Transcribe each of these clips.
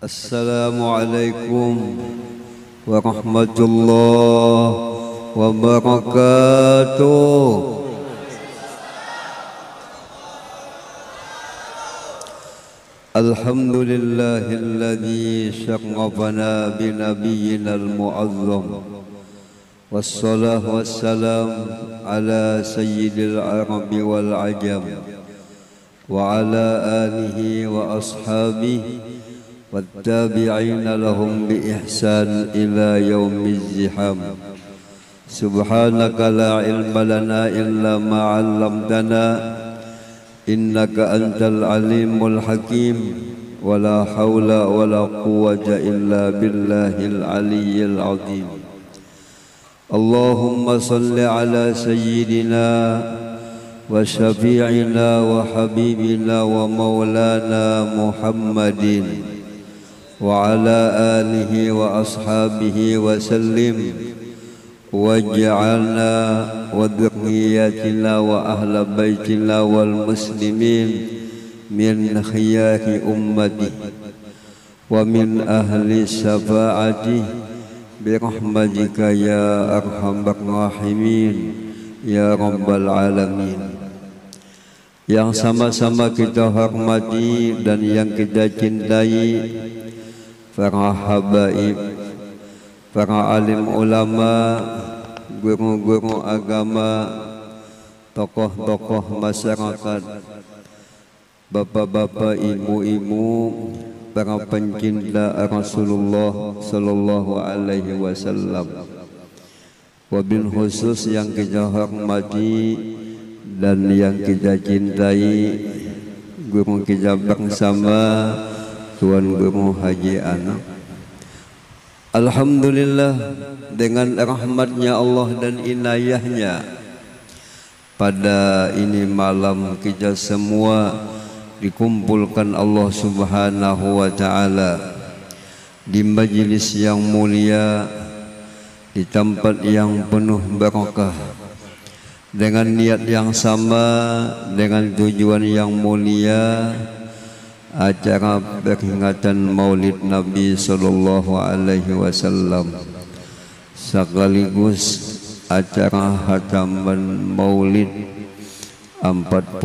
Assalamualaikum warahmatullahi wabarakatuh. Alhamdulillahilladzi syarrafana binabiyyinal mu'azzam. Wassalatu wassalam ala sayyidil arabi wal ajam wa ala alihi wa ashabihi والتابعين لهم بإحسان إلى يوم الزحام. سبحانك لا علم لنا إلا ما علمتنا إنك أنت العليم الحكيم ولا حول ولا قوة إلا بالله العلي العظيم. اللهم صل على سيدنا وشفيعنا وحبيبنا ومولانا محمد وعلى آله وأصحابه وسلم واجعلنا وذرياتنا وأهل بيتنا والمسلمين من خيار أمته ومن أهل الشفاعة برحمتك يا أرحم الراحمين ya Rabbal Alamin. Yang sama-sama kita hormati dan yang kita cintai para habaib, para alim ulama, guru-guru agama, tokoh-tokoh masyarakat, bapak-bapak, ibu-ibu, para pencinta Rasulullah sallallahu alaihi wasallam. Wabil khusus yang kita hormati dan yang kita cintai guru kita bersama Tuan Guru Haji Anak. Alhamdulillah, dengan rahmatnya Allah dan inayahnya, pada ini malam kita semua dikumpulkan Allah Subhanahu wa ta'ala di majlis yang mulia, di tempat yang penuh barakah, dengan niat yang sama, dengan tujuan yang mulia, acara peringatan Maulid Nabi sallallahu alaihi wasallam sekaligus acara khataman Maulid 41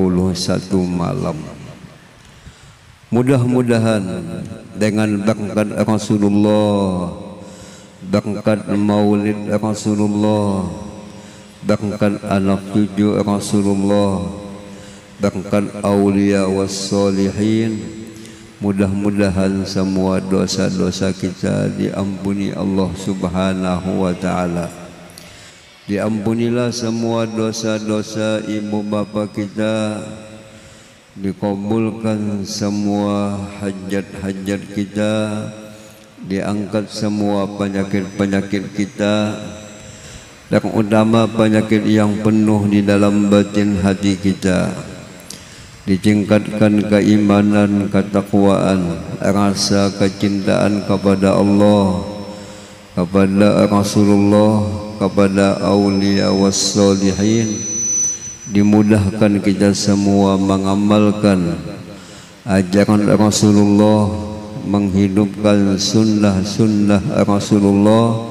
malam. Mudah-mudahan dengan berkat Rasulullah, berkat Maulid Rasulullah, berkat anak cucu Rasulullah, berkat aulia was solihin, mudah-mudahan semua dosa-dosa kita diampuni Allah Subhanahu wa ta'ala. Diampunilah semua dosa-dosa ibu bapa kita, dikabulkan semua hajat-hajat kita, diangkat semua penyakit-penyakit kita, dan utama penyakit yang penuh di dalam batin hati kita, ditingkatkan keimanan, ketakwaan, rasa kecintaan kepada Allah, kepada Rasulullah, kepada aulia was solihin. Dimudahkan kita semua mengamalkan ajaran Rasulullah, menghidupkan sunnah-sunnah Rasulullah,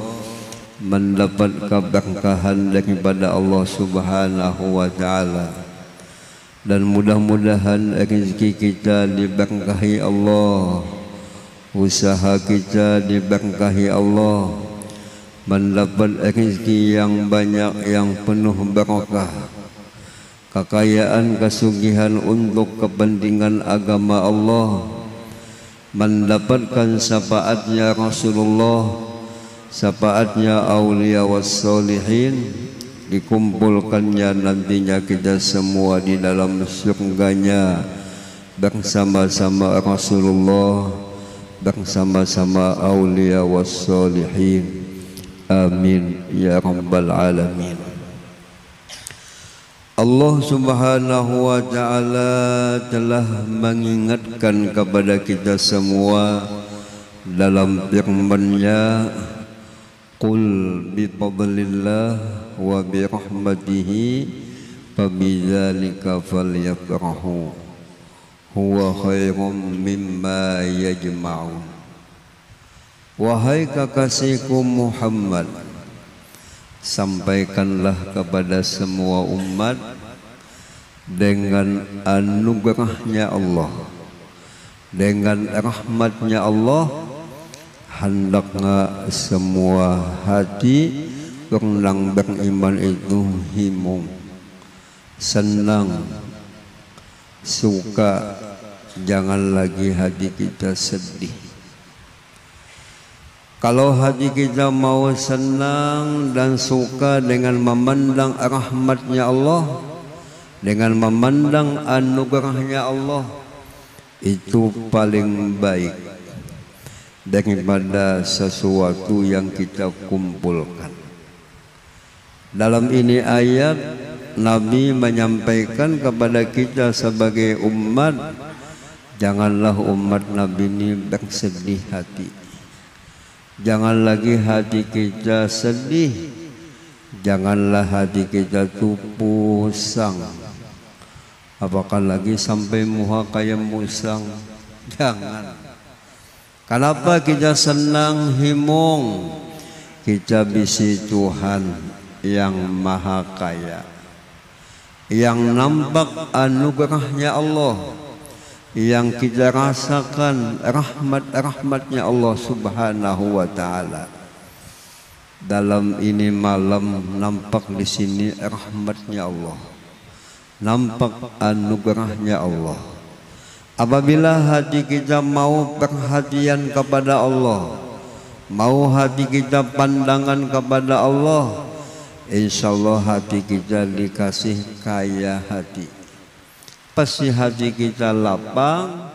mendapat keberkahan daripada Allah Subhanahu wa ta'ala. Dan mudah-mudahan rezeki kita diberkahi Allah, usaha kita diberkahi Allah, mendapat rezeki yang banyak, yang penuh barakah, kekayaan, kesugihan untuk kepentingan agama Allah, mendapatkan syafaatnya Rasulullah, syafaatnya aulia was solihin, dikumpulkannya nantinya kita semua di dalam surganya bersama-sama Rasulullah, bersama-sama aulia was solihin. Amin ya Rabbal Alamin. Allah Subhanahu wa ta'ala telah mengingatkan kepada kita semua dalam firman-Nya, qul bi fadlillah wa bi rahmatihi fabidzalika falyafrahu huwa khairum mimma yajma'un. Wahai kekasihku Muhammad, sampaikanlah kepada semua umat dengan anugerahnya Allah, dengan rahmatnya Allah, hendaknya semua hati yang beriman itu himung, senang, suka. Jangan lagi hati kita sedih. Kalau hati kita mau senang dan suka dengan memandang rahmatnya Allah, dengan memandang anugerahnya Allah, itu paling baik daripada sesuatu yang kita kumpulkan. Dalam ini ayat Nabi menyampaikan kepada kita sebagai umat, janganlah umat Nabi ini bersedih hati. Jangan lagi hati kita sedih, janganlah hati kita tuh pusang. Apakah lagi sampai muha kayak musang? Jangan. Kenapa kita senang himung? Kita bisi Tuhan yang maha kaya, yang nampak anugerahnya Allah, yang kita rasakan rahmat-rahmatnya Allah Subhanahu wa taala. Dalam ini malam nampak di sini rahmatnya Allah, nampak anugerahnya Allah. Apabila hati kita mau perhatian kepada Allah, mau hati kita pandangan kepada Allah, insyaallah hati kita dikasih kaya hati. Pasti hati kita lapang,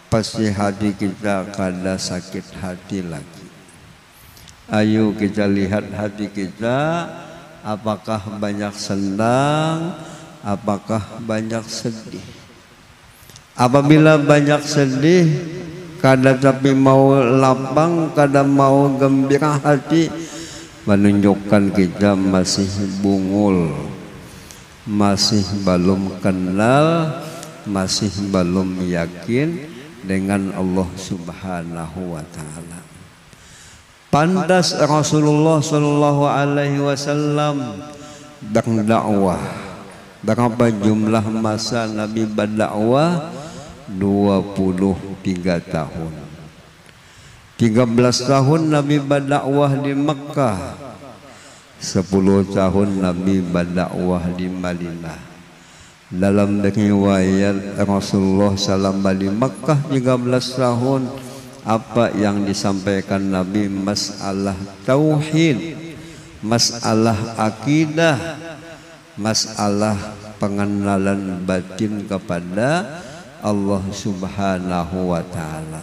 pasti hati kita kada sakit hati lagi. Ayo kita lihat hati kita, apakah banyak senang, apakah banyak sedih. Apabila banyak sedih, kada tapi mau lapang, kada mau gembira hati, menunjukkan kita masih bungul, masih belum kenal, masih belum yakin dengan Allah Subhanahu wa taala. Pantas Rasulullah sallallahu alaihi wasallam berdakwah. Berapa jumlah masa Nabi berdakwah? 23 tahun. 13 tahun Nabi berdakwah di Mekah. 10 tahun Nabi berdakwah di Madinah. Dalam riwayat Rasulullah SAW di Makkah 13 tahun, apa yang disampaikan Nabi? Masalah tauhid, masalah akidah, masalah pengenalan batin kepada Allah Subhanahu wa taala.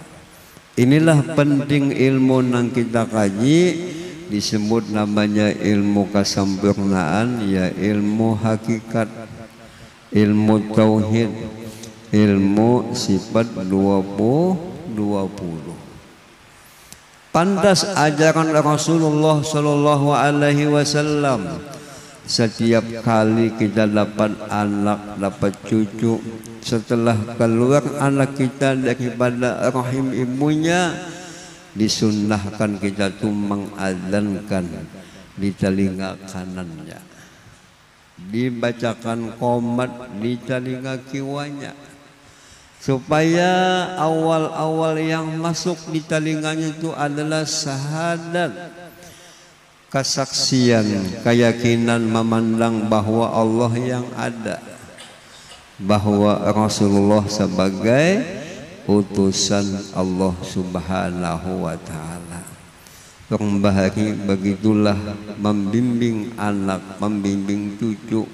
Inilah penting ilmu yang kita kaji, disebut namanya ilmu kesempurnaan, ya ilmu hakikat, ilmu tauhid, ilmu sifat 20. Pantas ajaran Rasulullah sallallahu alaihi wasallam. Setiap kali kita dapat anak, dapat cucu, setelah keluar anak kita daripada rahim ibunya, disunnahkan kita tuh mengadzankan di telinga kanannya, dibacakan qomat di telinga kirinya, supaya awal-awal yang masuk di telinganya itu adalah syahadat, kesaksian, keyakinan memandang bahwa Allah yang ada, bahwa Rasulullah sebagai utusan Allah Subhanahu wa taala. Pembahagi begitulah membimbing anak, membimbing cucu,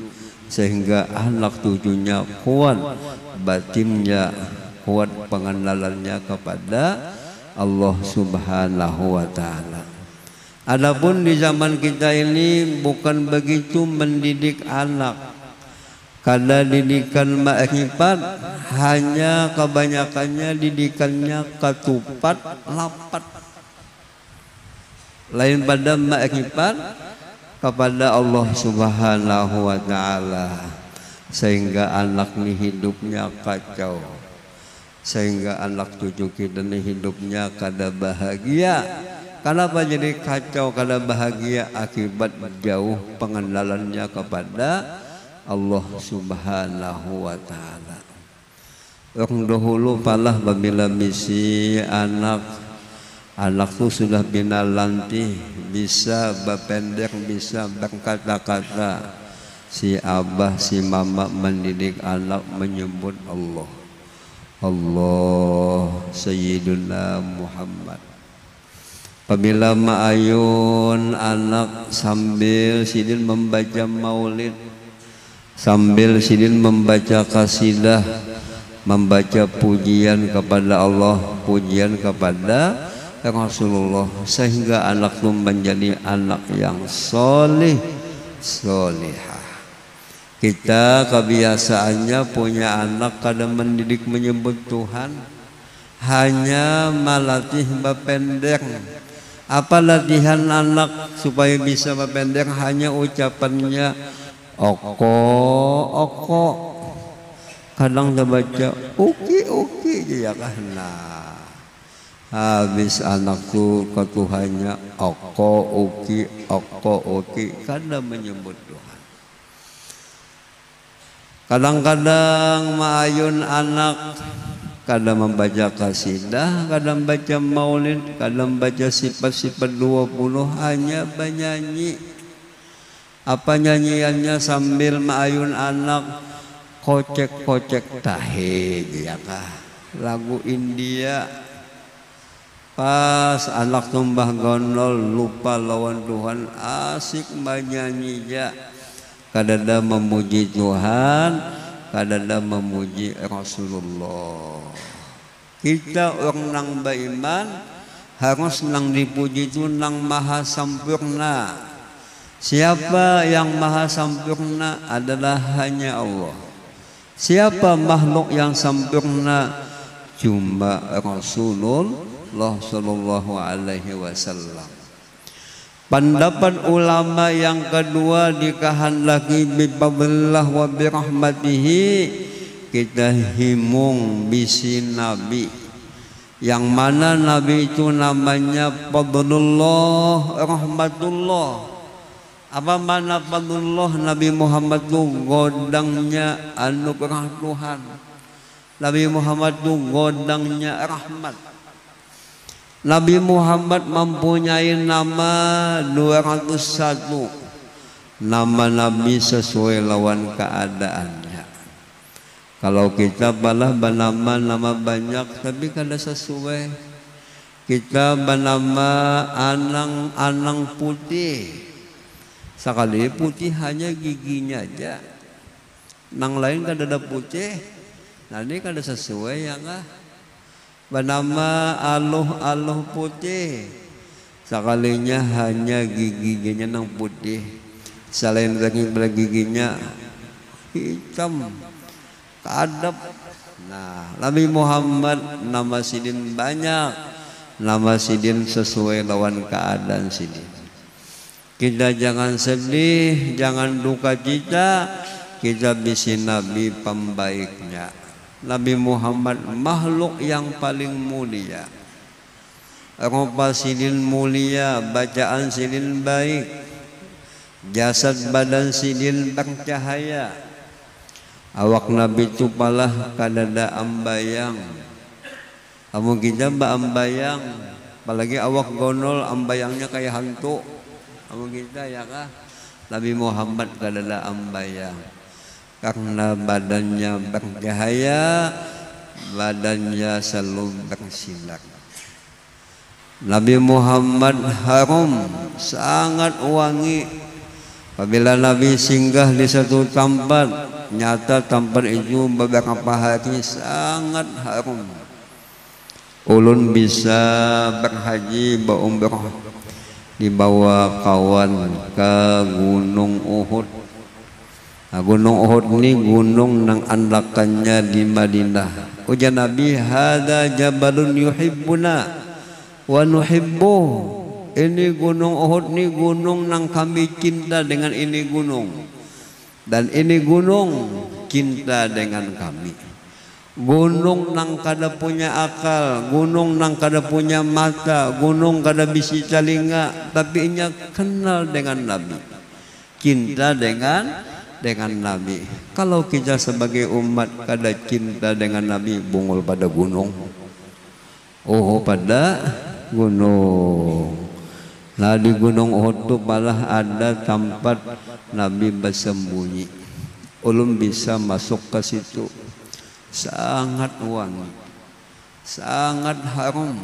sehingga anak cucunya kuat batinnya, kuat pengenalannya kepada Allah Subhanahu wa taala. Adapun di zaman kita ini bukan begitu mendidik anak. Kada didikan makrifat, hanya kebanyakannya didikannya ketupat lapat. Lain pada makrifat kepada Allah Subhanahu wa taala, sehingga anak ini hidupnya kacau, sehingga anak cucu kita ini hidupnya kada bahagia. Kenapa jadi kacau? Karena bahagia akibat jauh pengenalannya kepada Allah Subhanahu wa Ta'ala. Orang dahulu palah bila misi anak tu sudah bina lanti, bisa berpendek, bisa berkata-kata. Si abah, si mama mendidik anak menyebut Allah. Allah Sayyiduna Muhammad. Apabila ma'ayun anak sambil sidin membaca maulid, sambil sidin membaca kasidah, membaca pujian kepada Allah, pujian kepada Rasulullah, sehingga anak itu menjadi anak yang soleh, solehah. Kita kebiasaannya punya anak kadang mendidik menyebut Tuhan, hanya melatih berpendek. Apa latihan anak supaya bisa berpendek? Hanya ucapannya oko, oko. Kadang dia baca uki, uki, ya kan? Nah, habis anakku ke Tuhannya oko, uki, kadang menyebut Tuhan. Kadang-kadang ma'ayun anak kadang membaca kasidah, kadang baca maulid, kadang baca sifat-sifat 20, hanya bernyanyi. Apa nyanyiannya? Sambil ma'ayun anak kocek-kocek tahe, ya kah? Lagu India. Pas anak tumbah gondol lupa lawan Tuhan, asik bernyanyi ya. Kadada memuji Tuhan, kadada memuji Rasulullah. Kita orang nang beriman harus nang dipuji itu nang maha sempurna. Siapa yang maha sempurna adalah hanya Allah. Siapa makhluk yang sempurna? Cuma Rasulullah sallallahu alaihi wasallam. Pendapat ulama yang kedua, dikehendaki bifadlillah wa birahmatihi, kita himung bisi Nabi, yang mana Nabi itu namanya fadlullah, rahmatullah. Apa mana fadlullah? Nabi Muhammad itu godangnya anugerah Tuhan. Nabi Muhammad itu godangnya rahmat. Nabi Muhammad mempunyai nama 201. Nama Nabi sesuai lawan keadaannya. Kalau kita balah bernama nama banyak tapi kada sesuai. Kita bernama anang putih. Sekali putih hanya giginya aja. Nang lain kada ada putih. Nah ini kada sesuai ya enggak? Bernama aluh putih, sekalinya hanya giginya nang putih, selain dari giginya hitam, kadap. Nah, Nabi Muhammad nama sidin banyak, nama sidin sesuai lawan keadaan sidin. Kita jangan sedih, jangan duka cita, kita bisi Nabi pembaiknya. Nabi Muhammad makhluk yang paling mulia. Rupa sidin mulia, bacaan sidin baik, jasad badan sidin bercahaya. Awak Nabi itu palah kadada ambayang. Kamu kita ambayang, apalagi awak gonol ambayangnya kayak hantu. Kamu kita ya kah? Nabi Muhammad kadada ambayang. Karena badannya bercahaya, badannya selalu bersinar. Nabi Muhammad harum, sangat wangi. Apabila Nabi singgah di satu tempat, nyata tempat itu beberapa hari sangat harum. Ulun bisa berhaji berumrah dibawa kawan ke Gunung Uhud. Nah, Gunung Uhud ini gunung nang andakannya di Madinah. Ujar Nabi, hada jabalun yuhibbuna wa nuhibbu. Ini gunung Uhud ini gunung nang kami cinta dengan ini gunung. Dan ini gunung cinta dengan kami. Gunung nang kada punya akal, gunung nang kada punya mata, gunung kada bisi telinga, tapi inya kenal dengan Nabi, cinta dengan Nabi. Kalau kita sebagai umat kada cinta dengan Nabi, bungul pada gunung, oh pada gunung. Nah di Gunung Uhud itu malah ada tempat Nabi bersembunyi, ulun bisa masuk ke situ. Sangat wangi, sangat harum.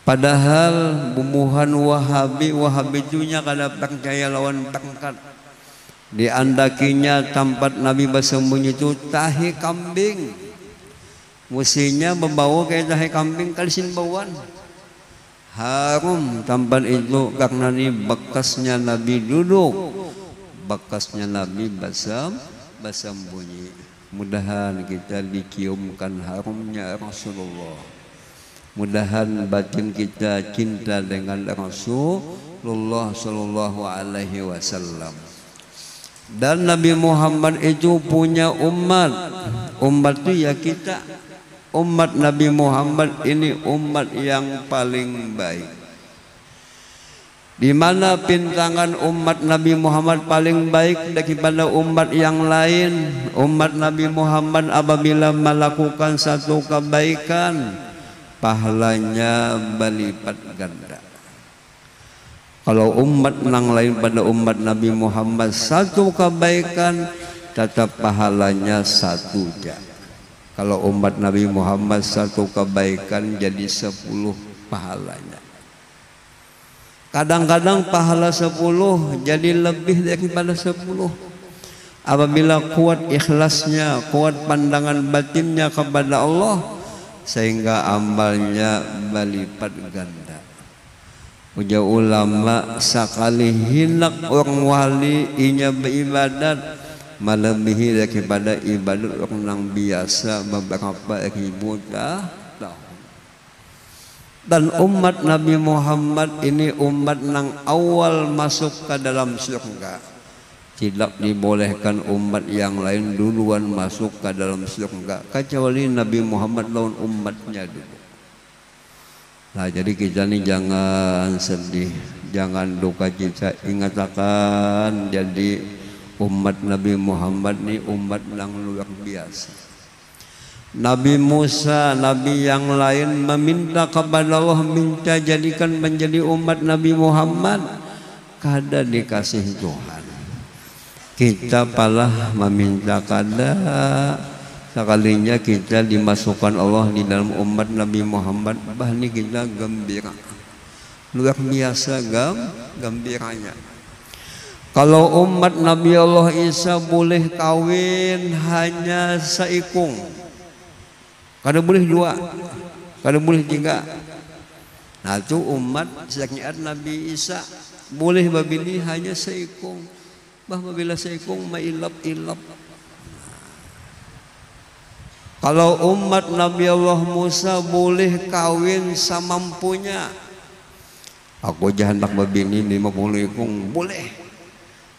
Padahal bumbuhan Wahabi itunya kada percaya lawan pangkat. Di andakinya tempat Nabi bersembunyi itu tahi kambing. Musinya membawa kayak tahi kambing kalisin bauan. Harum tempat itu karena ini bekasnya Nabi duduk, bekasnya Nabi bersembunyi. Mudahan kita diciumkan harumnya Rasulullah. Mudahan batin kita cinta dengan Rasulullah Sallallahu Alaihi Wasallam. Dan Nabi Muhammad itu punya umat. Umat itu ya kita. Umat Nabi Muhammad ini umat yang paling baik. Di mana pintangan umat Nabi Muhammad paling baik daripada umat yang lain. Umat Nabi Muhammad apabila melakukan satu kebaikan, pahalanya berlipat ganda. Kalau umat yang lain pada umat Nabi Muhammad satu kebaikan, tetap pahalanya satu ja. Kalau umat Nabi Muhammad satu kebaikan jadi 10 pahalanya. Kadang-kadang pahala 10 jadi lebih daripada 10. Apabila kuat ikhlasnya, kuat pandangan batinnya kepada Allah, sehingga amalnya berlipat ganda. Ujar ulama, sekali hinak orang wali inya beribadat melebihi daripada ibadat orang yang biasa beberapa ribu tahun. Dan umat Nabi Muhammad ini umat yang awal masuk ke dalam surga. Tidak dibolehkan umat yang lain duluan masuk ke dalam surga, kecuali Nabi Muhammad lawan umatnya dulu. Nah jadi kita ini jangan sedih, jangan duka cita, ingat akan jadi umat Nabi Muhammad ini umat yang luar biasa. Nabi Musa, Nabi yang lain meminta kepada Allah, minta jadikan menjadi umat Nabi Muhammad, kada dikasih Tuhan. Kita malah meminta kada, sekalinya kita dimasukkan Allah di dalam umat Nabi Muhammad, bahkan kita gembira, luar biasa gembiranya. Kalau umat Nabi Allah Isa boleh kawin hanya seikung, kada boleh 2, kada boleh 3. Nah itu umat sejak Nabi Isa boleh babini hanya seikung. Bah bila seikung mailap-ilap. Kalau umat Nabi Allah Musa boleh kawin semampunya. Aku jahandak babini 50 ikung boleh.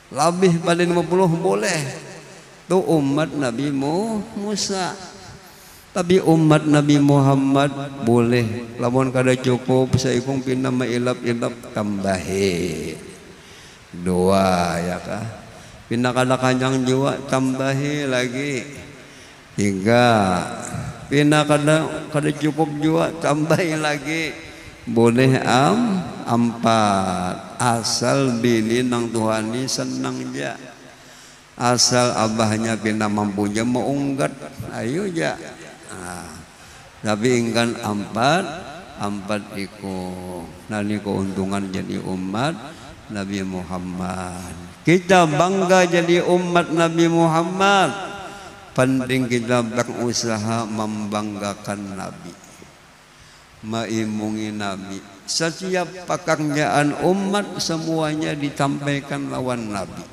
Lebih pada 50 boleh. Itu umat Nabi Musa. Tapi umat Nabi Muhammad boleh, lamun kada cukup saikung pindah mailap-ilap tambahi 2 ya kah. Pindah kada kanjang jiwa tambahi lagi 3. Pindah kada cukup jiwa tambahi lagi boleh 4. Asal bini nang Tuhani senang ja. Asal abahnya pindah mampunya mau unggat, ayo ja. Tapi ingkan 4 iku. Nah ini keuntungan jadi umat Nabi Muhammad. Kita bangga jadi umat Nabi Muhammad. Penting kita berusaha membanggakan Nabi, maimungi Nabi. Setiap pekerjaan umat semuanya ditampaikan lawan Nabi.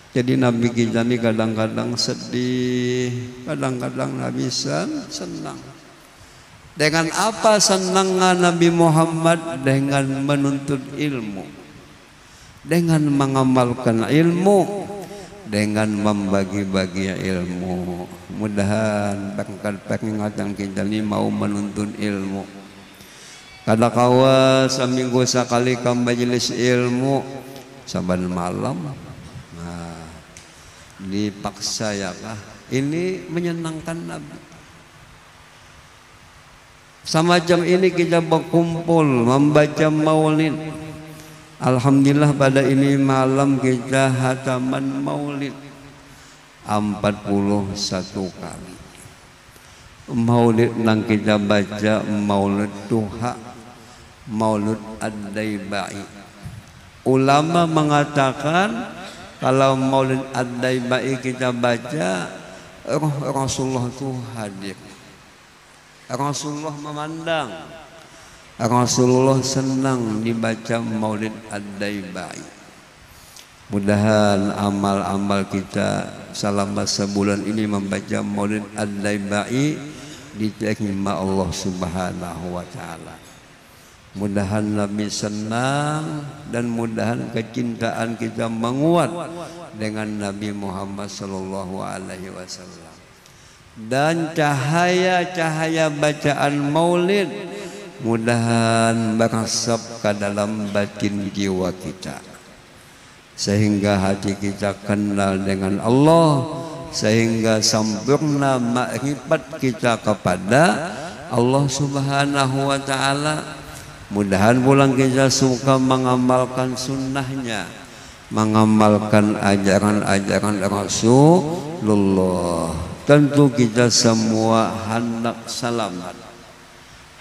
Jadi Nabi kita ini kadang-kadang sedih, kadang-kadang Nabi senang. Dengan apa senangnya Nabi Muhammad? Dengan menuntut ilmu, dengan mengamalkan ilmu, dengan membagi-bagi ilmu. Mudahan pengingatan kita ini mau menuntun ilmu. Kada kawa seminggu sekali ke majelis ilmu saban malam. Nah, dipaksa ya kah? Ini menyenangkan Nabi. Semacam ini kita berkumpul membaca maulid. Alhamdulillah pada ini malam kita hataman maulid 41 kali. Maulid yang kita baca maulid duha, maulid ad-daibai. Ulama mengatakan kalau maulid ad-daibai kita baca Rasulullah itu hadir. Rasulullah memandang, Rasulullah senang dibaca maulid ad-daibai. Mudahan amal-amal kita selama sebulan ini membaca maulid ad-daibai diterima Allah Subhanahu wa taala. Mudahan Nabi senang dan mudahan kecintaan kita menguat dengan Nabi Muhammad sallallahu alaihi wasallam. Dan cahaya-cahaya bacaan maulid mudahan merasap ke dalam batin jiwa kita, sehingga hati kita kenal dengan Allah, sehingga sempurna makrifat kita kepada Allah Subhanahu wa taala. Mudahan pulang kita suka mengamalkan sunnahnya, mengamalkan ajaran-ajaran Rasulullah. Tentu kita semua hendak selamat,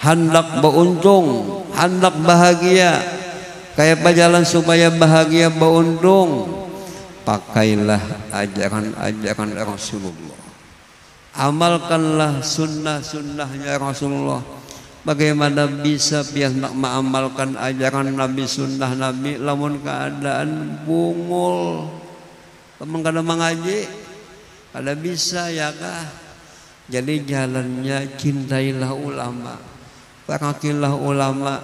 hendak beruntung, hendak bahagia. Kayak apa jalan supaya bahagia beruntung? Pakailah ajaran-ajaran Rasulullah. Amalkanlah sunnah-sunnahnya Rasulullah. Bagaimana bisa biar nak mengamalkan ajaran Nabi, sunnah Nabi, lamun keadaan bungul, lamun kada mengaji, kada bisa ya kah? Jadi jalannya cintailah ulama, parakilah ulama,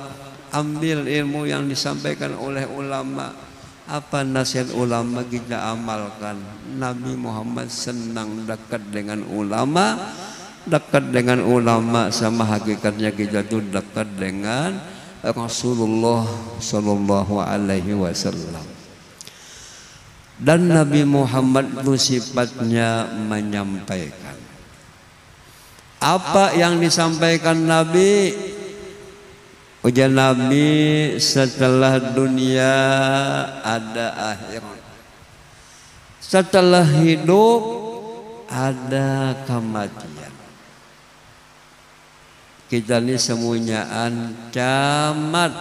ambil ilmu yang disampaikan oleh ulama. Apa nasihat ulama kita amalkan. Nabi Muhammad senang dekat dengan ulama. Dekat dengan ulama sama hakikatnya kita tuh dekat dengan Rasulullah sallallahu alaihi wasallam. Dan Nabi Muhammad itu sifatnya menyampaikan. Apa yang disampaikan Nabi? Ujar Nabi, setelah dunia ada akhirat. Setelah hidup ada kematian. Kita ini semuanya camat.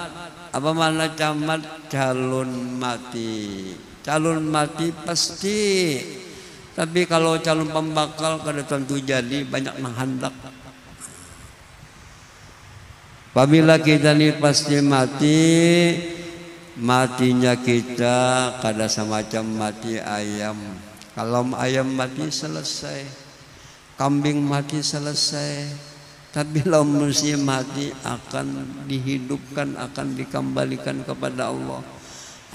Apa makna camat? Calon mati. Calon mati pasti. Tapi kalau calon pembakal kada tentu jadi, banyak menghendak. Apabila kita ini pasti mati, matinya kita kada semacam mati ayam. Kalau ayam mati selesai, kambing mati selesai. Tapi kalau manusia mati akan dihidupkan, akan dikembalikan kepada Allah.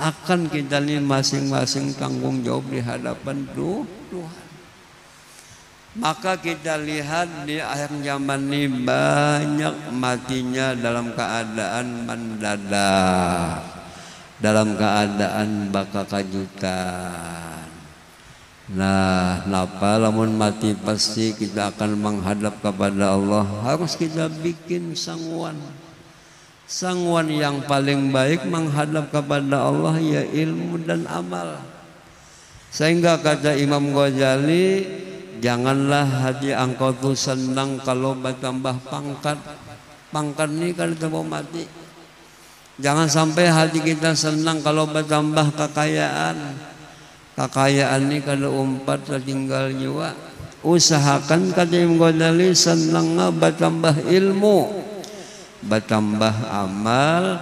Akan kita ini masing-masing tanggung jawab di hadapan Tuhan. Maka kita lihat di akhir zaman ini banyak matinya dalam keadaan mendadak, dalam keadaan bakal kejutan. Nah, napa lamun mati pasti kita akan menghadap kepada Allah. Harus kita bikin sangguan. Sangguan yang paling baik menghadap kepada Allah ya ilmu dan amal. Sehingga kata Imam Ghazali, janganlah hati engkau tuh senang kalau bertambah pangkat. Pangkat ini kan tambah mati. Jangan sampai hati kita senang kalau bertambah kekayaan. Kekayaan ini kada umpat tinggal jiwa. Usahakan kata Imam Ghazali senang bertambah ilmu, bertambah amal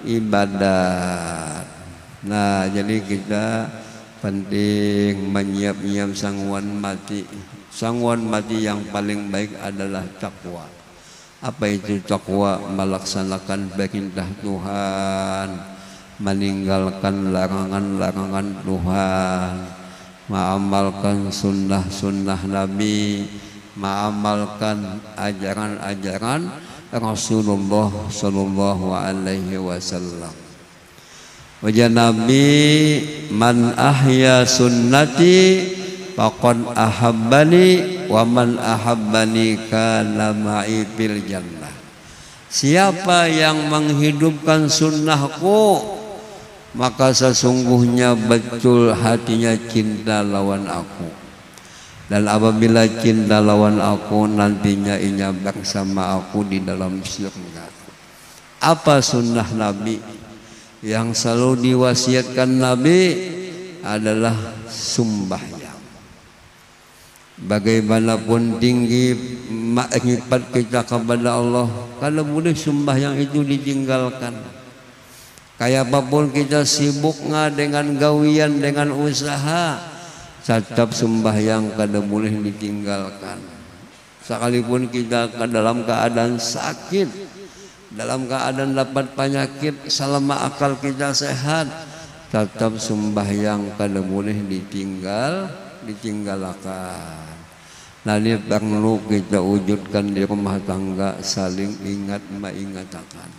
ibadat. Nah, jadi kita penting menyiap-nyiap sangguan mati. Sangguan mati yang paling baik adalah takwa. Apa itu takwa? Melaksanakan perintah Tuhan, meninggalkan larangan-larangan Tuhan. mengamalkan sunnah-sunnah Nabi, mengamalkan ajaran-ajaran Rasulullah sallallahu alaihi wasallam. Wajah Nabi, man ahya sunnati faqad ahabbani wa man ahabbani kana ma'i fil jannah. Siapa yang menghidupkan sunnahku, maka sesungguhnya betul hatinya cinta lawan aku. Dan apabila cinta lawan aku, nantinya ia bersama aku di dalam surga. Apa sunnah Nabi? Yang selalu diwasiatkan Nabi adalah sembahyang. Bagaimanapun tinggi makrifat kita kepada Allah, kalau boleh sembahyang itu ditinggalkan. Kayak apapun kita sibuk dengan gawian, dengan usaha, tetap sembahyang kada boleh ditinggalkan. Sekalipun kita dalam keadaan sakit, dalam keadaan dapat penyakit, selama akal kita sehat, tetap sembahyang kada boleh ditinggalkan. Nah, ini perlu kita wujudkan di rumah tangga, saling ingat mengingatkan.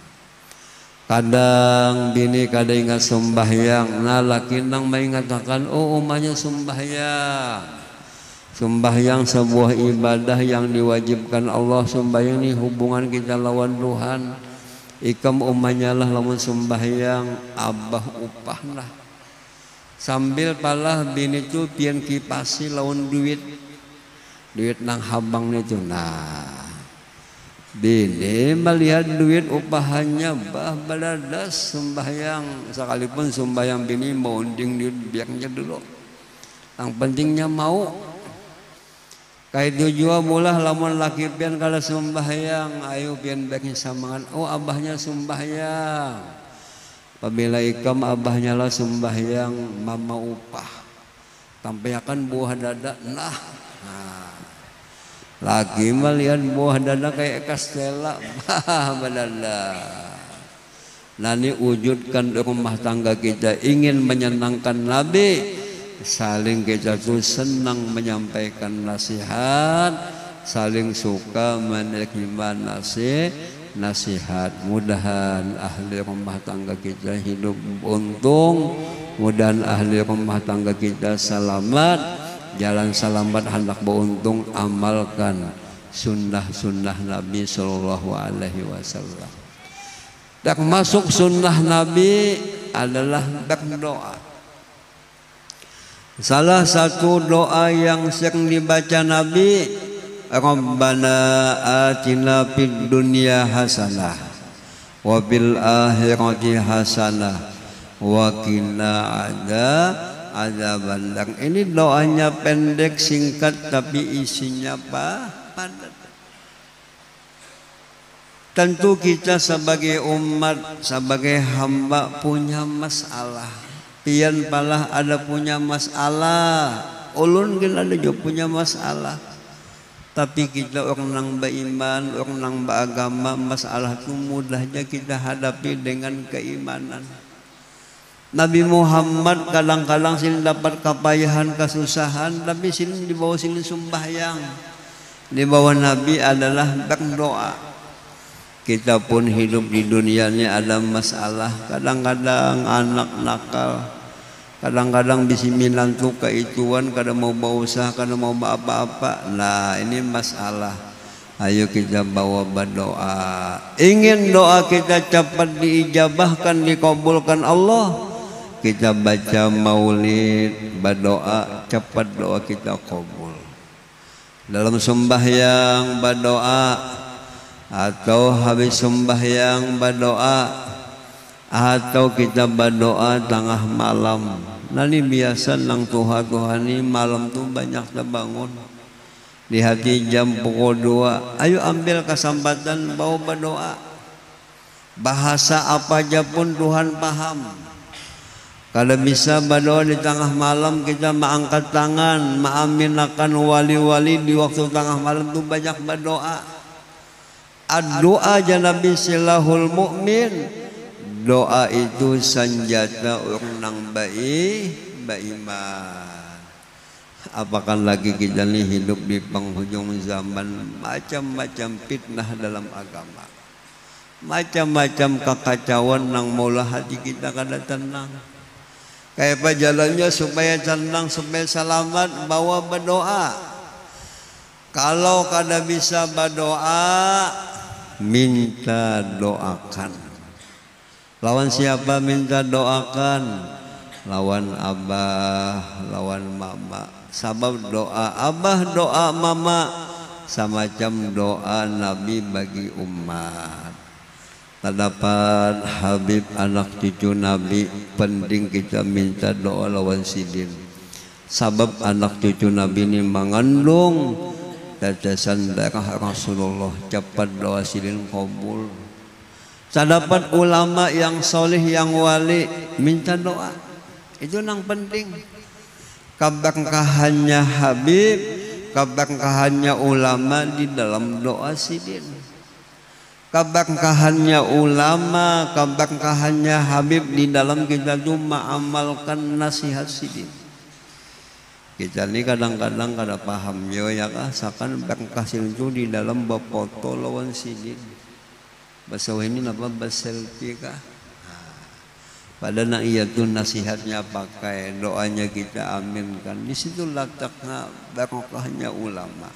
Kadang bini kada ingat sembahyang, nah laki nang mengatakan, oh umahnya sembahyang sebuah ibadah yang diwajibkan Allah. Sembahyang ini hubungan kita lawan Tuhan. Ikam umahnya lah lawan sembahyang, abah upah lah. Sambil palah bini tu pian kipasi lawan duit nang habang itu. Nah, bini melihat duit upahannya bah baladas sembahyang, sekalipun sembahyang bini mau unding duit biarnya dulu, yang pentingnya mau. Kayak tujuan mulah lamun laki pian kalau sembahyang, ayo pian baiknya samangan, oh abahnya sembahyang. Apabila ikam abahnya lah sembahyang, mama upah tampayakan buah dada. Nah lagi melihat buah dada kayak kastela, badala. Nani wujudkan rumah tangga kita ingin menyenangkan Nabi, saling kita tuh senang menyampaikan nasihat, saling suka menerima nasihat. Mudahan ahli rumah tangga kita hidup untung, mudahan ahli rumah tangga kita selamat. Jalan selamat hendak beruntung, amalkan sunnah-sunnah Nabi sallallahu alaihi wasallam. Dan masuk sunnah Nabi adalah berdoa. Salah satu doa yang sering dibaca Nabi, Rabbana atina fid dunya hasanah wa fil akhirati hasanah wa qina azaban nar. Ini doanya pendek singkat tapi isinya padat. Tentu kita sebagai umat, sebagai hamba punya masalah. Pian palah ada punya masalah, ulun gin ada juga punya masalah. Tapi kita orang nang beriman, orang nang beragama, masalah itu mudahnya kita hadapi dengan keimanan. Nabi Muhammad kadang-kadang sini dapat kepayahan, kesusahan, tapi sini di bawah sini sembahyang. Di bawah Nabi adalah berdoa. Kita pun hidup di dunia ini ada masalah. Kadang-kadang anak nakal, kadang-kadang bisimilan tuh keituan, kadang mau berusaha, kadang mau apa-apa. Nah ini masalah. Ayo kita bawa berdoa. Ingin doa kita cepat diijabahkan, dikabulkan Allah, kita baca maulid, berdoa, cepat doa kita kabul. Dalam sembahyang berdoa, atau habis sembahyang berdoa, atau kita berdoa tengah malam. Nah ini biasa nang Tuhan ini malam tuh banyak terbangun. Di hati jam pukul 2, ayo ambil kesempatan bawa berdoa. Bahasa apa aja pun Tuhan paham. Kalau bisa berdoa di tengah malam, kita mengangkat tangan, mengaminakan wali-wali di waktu tengah malam itu banyak berdoa. Doa aja Nabi silahul mu'min. Doa itu senjata orang nang beriman. Apakah lagi kita ini hidup di penghujung zaman, macam-macam fitnah dalam agama, macam-macam kekacauan nang mula hati kita kada tenang. Kayak apa jalannya supaya tenang, supaya selamat, bawa berdoa. Kalau kada bisa berdoa, minta doakan. Lawan siapa minta doakan? Lawan abah, lawan mama. Sabab doa abah, doa mama semacam doa Nabi bagi umat. Terdapat Habib anak cucu Nabi, penting kita minta doa lawan sidin. Sabab anak cucu Nabi ini mengandung tetesan darah Rasulullah, cepat doa sidin kabul. Terdapat ulama yang soleh, yang wali, minta doa. Itu yang penting. Keberkahannya Habib, keberkahannya ulama di dalam doa sidin. Keberkahannya ulama, keberkahannya Habib di dalam kita itu mengamalkan nasihat sidin. Kita ini kadang-kadang kada paham yo ya kah, sakan berkah itu di dalam bapoto lawan sidin. Bahasa ini apa? Selfie kah? Pada nak iya tuh nasihatnya pakai, doanya kita aminkan. Di situ letaknya berkahnya ulama.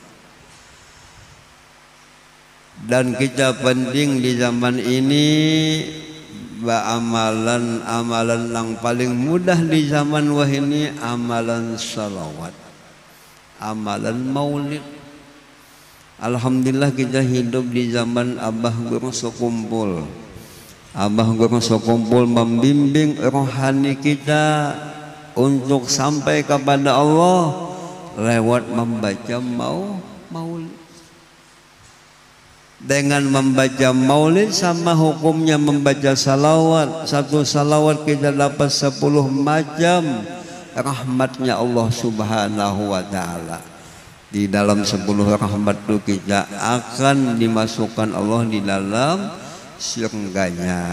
Dan kita penting di zaman ini amalan yang paling mudah di zaman wah ini amalan salawat, amalan maulid. Alhamdulillah kita hidup di zaman abah guru sekumpul. Abah guru sekumpul membimbing rohani kita untuk sampai kepada Allah lewat membaca maulid. Dengan membaca maulid sama hukumnya membaca salawat. Satu salawat kita dapat 10 macam rahmatnya Allah subhanahu wa ta'ala. Di dalam 10 rahmat itu kita akan dimasukkan Allah di dalam surganya.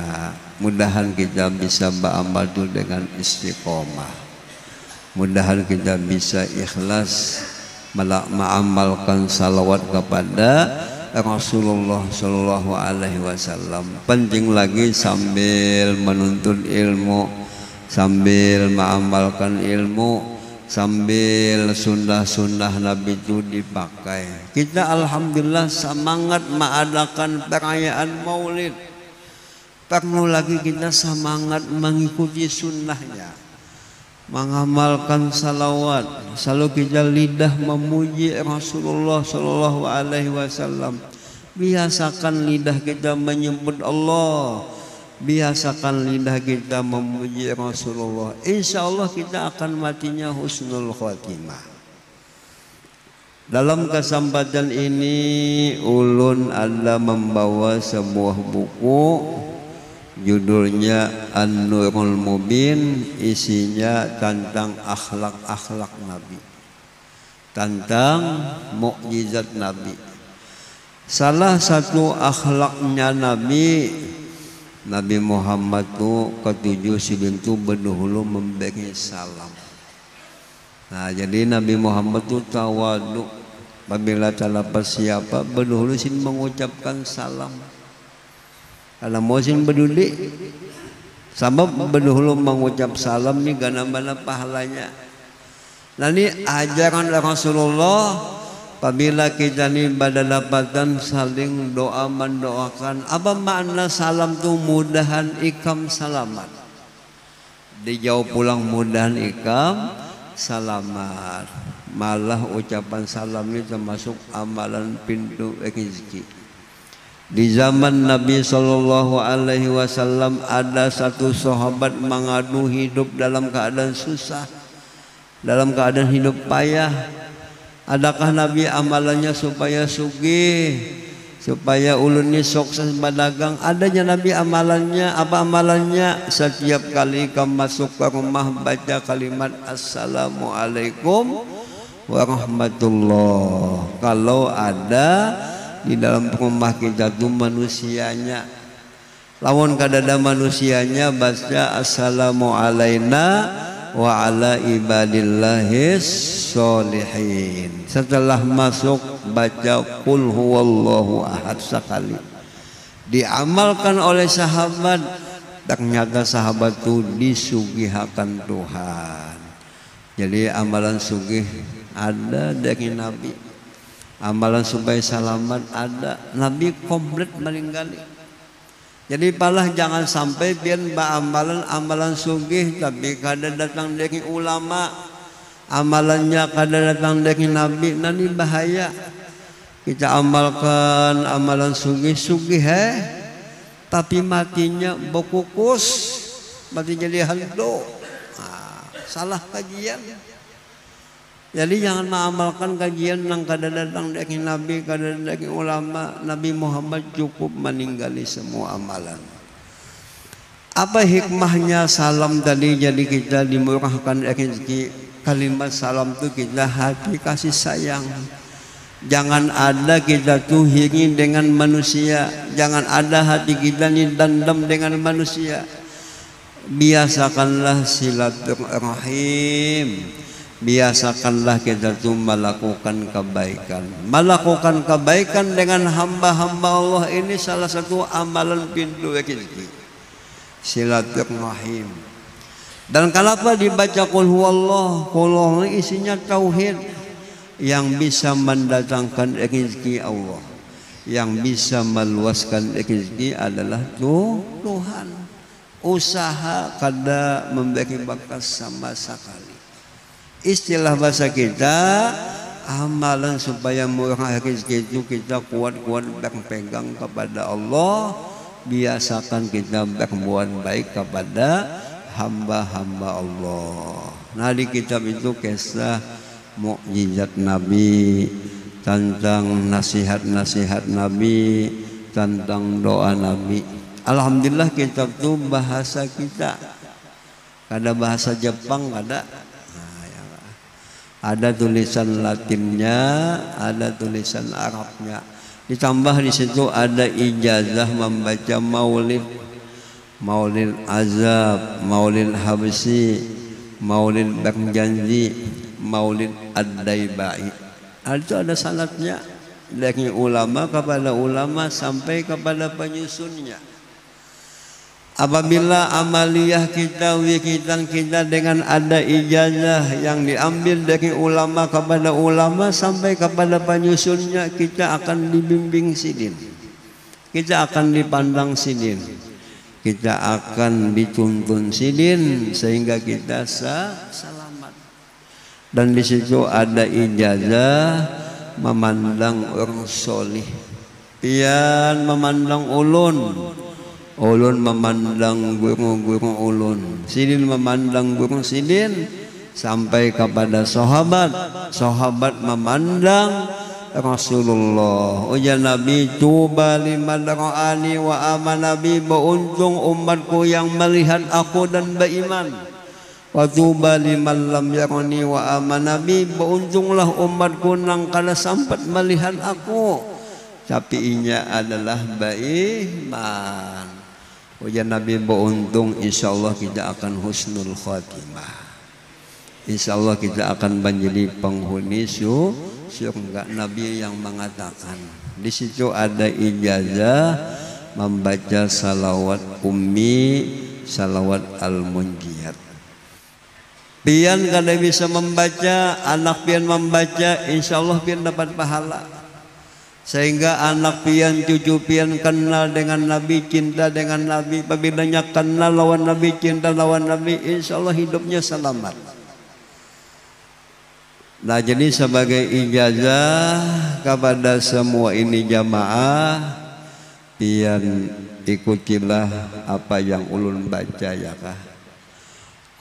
Mudahan kita bisa beramal itu dengan istiqomah. Mudahan kita bisa ikhlas mengamalkan salawat kepada Rasulullah Shallallahu Alaihi Wasallam. Penting lagi sambil menuntut ilmu, sambil mengamalkan ilmu, sambil sunnah-sunnah Nabi itu dipakai. Kita alhamdulillah semangat mengadakan perayaan maulid. Perlu lagi kita semangat mengikuti sunnahnya, mengamalkan salawat. Selalu kita lidah memuji Rasulullah Shallallahu Alaihi Wasallam. Biasakan lidah kita menyebut Allah, biasakan lidah kita memuji Rasulullah. Insya Allah kita akan matinya husnul khatimah. Dalam kesempatan ini ulun ada membawa sebuah buku, judulnya An-Nurul Mubin. Isinya tentang akhlak-akhlak Nabi, tentang mukjizat Nabi. Salah satu akhlaknya Nabi Muhammad itu ketujuh sebelum itu berdahulu memberi salam. Nah, jadi Nabi Muhammad itu tawadu. Apabila terdapat siapa berdahulu sin mengucapkan salam. Kalau mau sin peduli, sebab berdahulu mengucap salam ni gana-gana pahalanya. Nah, ini ajaran Rasulullah. Apabila kita ni pada dapatan saling doa mendoakan. Apa makna salam tu? Mudahan ikam salamat. Dijawab pulang mudahan ikam salamat. Malah ucapan salam ini termasuk amalan pintu rezeki. Di zaman Nabi Sallallahu Alaihi Wasallam ada satu sahabat mengadu hidup dalam keadaan susah, dalam keadaan hidup payah. Adakah Nabi amalannya supaya sugih, supaya ulun ni sukses berdagang? Adanya Nabi amalannya. Apa amalannya? Setiap kali kamu masuk ke rumah baca kalimat Assalamualaikum warahmatullah. Kalau ada di dalam rumah kita tu manusianya, lawan kada ada manusianya baca Assalamualaikum wa ala ibadillahis sholihin. Setelah masuk baca qul huwallahu ahad sekali. Diamalkan oleh sahabat, ternyata sahabat itu disugihakan Tuhan. Jadi amalan sugih ada dari Nabi, amalan supaya selamat ada. Nabi komplit meninggali. Jadi palah jangan sampai biar amalan sugih tapi kada datang dari ulama, amalannya kada datang dari Nabi, nanti bahaya. Kita amalkan amalan sugih tapi matinya bokukus, mati jadi hantu. Salah kajian. Jadi jangan mengamalkan kajian yang kada datang dari Nabi, kada dari ulama. Nabi Muhammad cukup meninggali semua amalan. Apa hikmahnya salam tadi? Jadi kita dimurahkan rezeki. Kalimat salam itu kita hati kasih sayang. Jangan ada kita tuh iri dengan manusia. Jangan ada hati kita ini dendam dengan manusia. Biasakanlah silaturahim. Biasakanlah kita tuh melakukan kebaikan. Melakukan kebaikan dengan hamba-hamba Allah ini salah satu amalan pintu rezeki. Silaturahim. Dan kenapa dibaca qul huwallah? Qul huwallah isinya tauhid. Yang bisa mendatangkan rezeki Allah, yang bisa meluaskan rezeki adalah Tuhan. Usaha kada memberi bakas sama sekali. Istilah bahasa kita, amalan supaya murah rezeki itu kita kuat-kuat berpegang kepada Allah. Biasakan kita berbuat baik kepada hamba-hamba Allah. Nah di kitab itu kisah mukjizat Nabi, tentang nasihat-nasihat Nabi, tentang doa Nabi. Alhamdulillah kitab itu bahasa kita. Ada bahasa Jepang ada. Ada tulisan Latinnya, ada tulisan Arabnya. Ditambah di situ ada ijazah membaca maulid, maulid azab, maulid habsi, maulid berjanji, maulid ad-daibai. Itu ada sanadnya dari ulama kepada ulama sampai kepada penyusunnya. Apabila amaliyah kita, wikitan kita dengan ada ijazah yang diambil dari ulama kepada ulama sampai kepada penyusunnya, kita akan dibimbing sidin, kita akan dipandang sidin, kita akan dituntun sidin sehingga kita selamat. Dan di situ ada ijazah memandang orang solih, pian memandang ulun, ulun memandang guru-guru ulun, sidin memandang guru sidin, sampai kepada sahabat, sahabat memandang Rasulullah. Ujar Nabi, tuba liman ra'ani wa amana bi, beruntung umatku yang melihat aku dan beriman. Wa tuba liman lam yarani wa amana bi, beruntunglah umatku yang kada sempat melihat aku tapi inya adalah beriman. Ujar Nabi, beruntung insyaallah kita akan husnul khatimah. Insyaallah kita akan menjadi penghuni surga. Nabi yang mengatakan di situ ada ijazah membaca salawat ummi, salawat al-munjiyat. Pian kada bisa membaca, anak pian membaca, insyaallah pian dapat pahala. Sehingga anak pian, cucu pian kenal dengan Nabi, cinta dengan Nabi. Apabila kenal lawan Nabi, cinta lawan Nabi, insyaallah hidupnya selamat. Nah, jadi sebagai ijazah kepada semua ini jamaah, pian ikutilah apa yang ulun baca ya kah.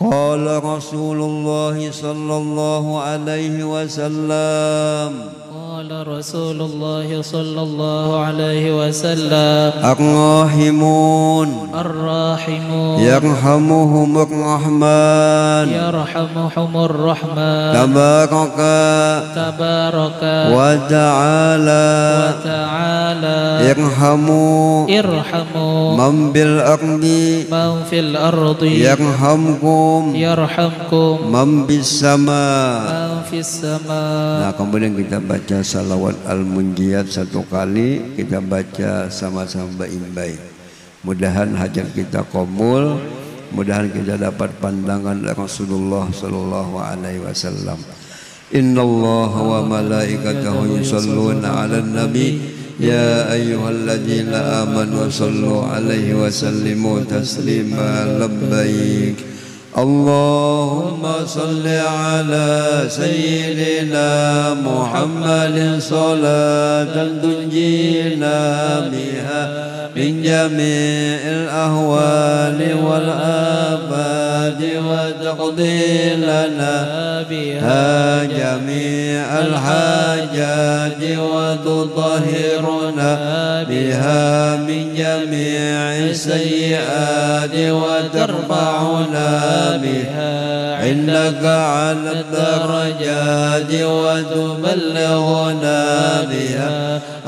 Qala Rasulullah sallallahu alaihi wasallam, قال رسول الله صلى الله عليه وسلم الراحمون الراحمون يرحمهم الرحمن يرحمهم الرحمن تبارك وتعالى ارحموا من بالأرض يرحمكم من بالسماء. Nah, kemudian kita baca salawat al-munjiyat 1 kali, kita baca sama-sama baik-baik. Mudahan hajat kita qabul, mudahan kita dapat pandangan Rasulullah sallallahu alaihi wasallam. Innallaha wa malaikatahu yusholluna 'alan nabi ya ayyuhalladzina amanu shallu 'alaihi wa sallimu taslima. Labbaik Allahumma salli ala sayyidina Muhammadin salatan tunjina biha min jami'il ahwali wal abadi wa taqdi lana biha jami'al hajati wa tutahhiruna biha min jami'i sayyiati wa tarfa'una بها عندك على الدرجات وتبلغنا بها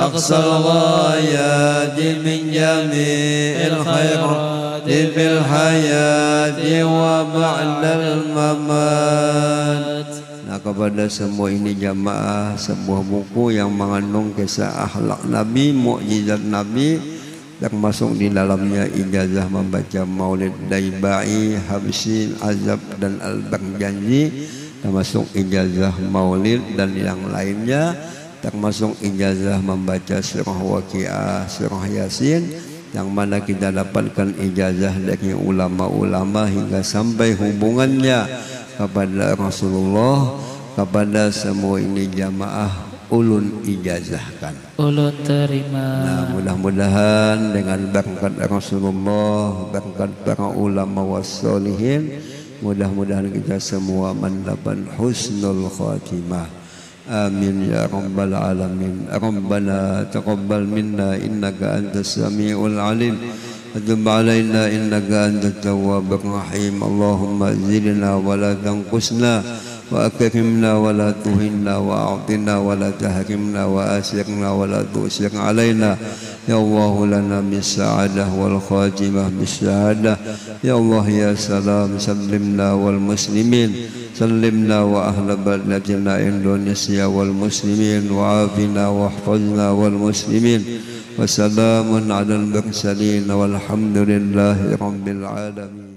أقصى الغايات من جميع الخيرات في الحياة وبعد الممات. Nah, kepada semua ini jamaah, sebuah buku yang mengandung kisah akhlak Nabi, mukjizat Nabi, termasuk di dalamnya ijazah membaca Maulid Daibai, Habsin, Azab dan Al-Bagjanji, termasuk ijazah Maulid dan yang lainnya, termasuk ijazah membaca surah Waqiah, surah Yasin, yang mana kita dapatkan ijazah dari ulama-ulama hingga sampai hubungannya kepada Rasulullah. Kepada semua ini jamaah ulun ijazahkan, ulun terima. Nah, mudah-mudahan dengan berkat Rasulullah, berkat para ulama wassolihin, mudah-mudahan kita semua mendapat husnul khatimah. Amin ya rabbal alamin. Rabbana taqabbal minna innaka antas samiul alim wa tub alaina innaka antat tawwabur rahim. Allahumma zidna wa la tanqusna وأكرمنا ولا تهنا وأعطنا ولا تحرمنا وآسرنا ولا تؤسر علينا يا الله لنا بالسعادة والخاتمة بالشهادة يا الله يا سلام سلمنا والمسلمين سلمنا وأهل بلدنا إندونيسيا والمسلمين وعافنا واحفظنا والمسلمين وسلام على المرسلين والحمد لله رب العالمين.